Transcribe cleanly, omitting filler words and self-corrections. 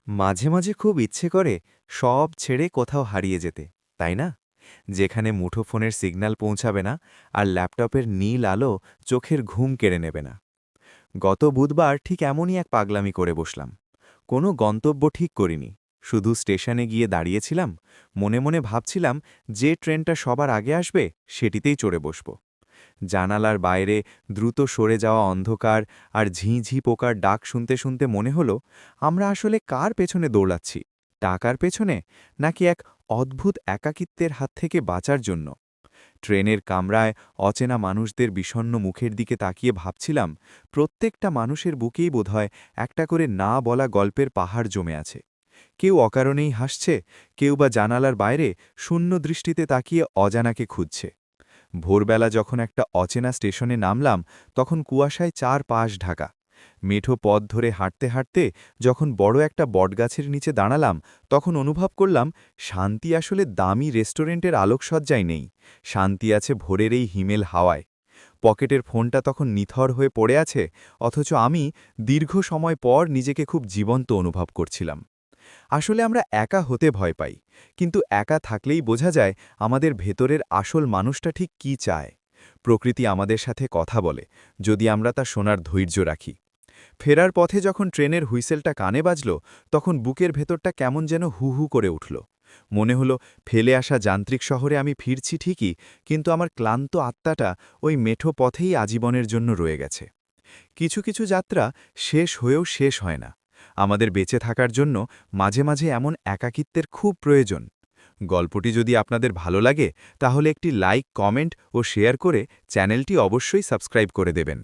মাঝে মাঝে খুব ইচ্ছে করে সব ছেড়ে কোথাও হারিয়ে যেতে, তাই না? যেখানে মুঠোফোনের সিগন্যাল পৌঁছাবে না আর ল্যাপটপের নীল আলো চোখের ঘুম কেড়ে নেবে না। গত বুধবার ঠিক এমনই এক পাগলামি করে বসলাম। কোনো গন্তব্য ঠিক করিনি, শুধু স্টেশনে গিয়ে দাঁড়িয়েছিলাম। মনে মনে ভাবছিলাম যে ট্রেনটা সবার আগে আসবে সেটিতেই চড়ে বসব। জানালার বাইরে দ্রুত সরে যাওয়া অন্ধকার আর ঝিঁ পোকার ডাক শুনতে শুনতে মনে হলো, আমরা আসলে কার পেছনে দৌড়াচ্ছি? টাকার পেছনে, নাকি এক অদ্ভুত একাকিত্বের হাত থেকে বাঁচার জন্য? ট্রেনের কামরায় অচেনা মানুষদের বিষণ্ণ মুখের দিকে তাকিয়ে ভাবছিলাম, প্রত্যেকটা মানুষের বুকেই বোধহয় একটা করে না বলা গল্পের পাহাড় জমে আছে। কেউ অকারণেই হাসছে, কেউ বা জানালার বাইরে শূন্য দৃষ্টিতে তাকিয়ে অজানাকে খুঁজছে। ভোরবেলা যখন একটা অচেনা স্টেশনে নামলাম, তখন কুয়াশায় চারপাশ ঢাকা। মেঠো পথ ধরে হাঁটতে হাঁটতে যখন বড় একটা বটগাছের নিচে দাঁড়ালাম, তখন অনুভব করলাম শান্তি আসলে দামি রেস্টুরেন্টের আলোকসজ্জায় নেই, শান্তি আছে ভোরের এই হিমেল হাওয়ায়। পকেটের ফোনটা তখন নিথর হয়ে পড়ে আছে, অথচ আমি দীর্ঘ সময় পর নিজেকে খুব জীবন্ত অনুভব করছিলাম। আসলে আমরা একা হতে ভয় পাই, কিন্তু একা থাকলেই বোঝা যায় আমাদের ভেতরের আসল মানুষটা ঠিক কী চায়। প্রকৃতি আমাদের সাথে কথা বলে, যদি আমরা তা শোনার ধৈর্য রাখি। ফেরার পথে যখন ট্রেনের হুইসেলটা কানে বাজল, তখন বুকের ভেতরটা কেমন যেন হু হু করে উঠল। মনে হলো ফেলে আসা যান্ত্রিক শহরে আমি ফিরছি ঠিকই, কিন্তু আমার ক্লান্ত আত্মাটা ওই মেঠো পথেই আজীবনের জন্য রয়ে গেছে। কিছু কিছু যাত্রা শেষ হয়েও শেষ হয় না। আমাদের বেঁচে থাকার জন্য মাঝে মাঝে এমন একাকিত্বের খুব প্রয়োজন। গল্পটি যদি আপনাদের ভালো লাগে, তাহলে একটি লাইক, কমেন্ট ও শেয়ার করে চ্যানেলটি অবশ্যই সাবস্ক্রাইব করে দেবেন।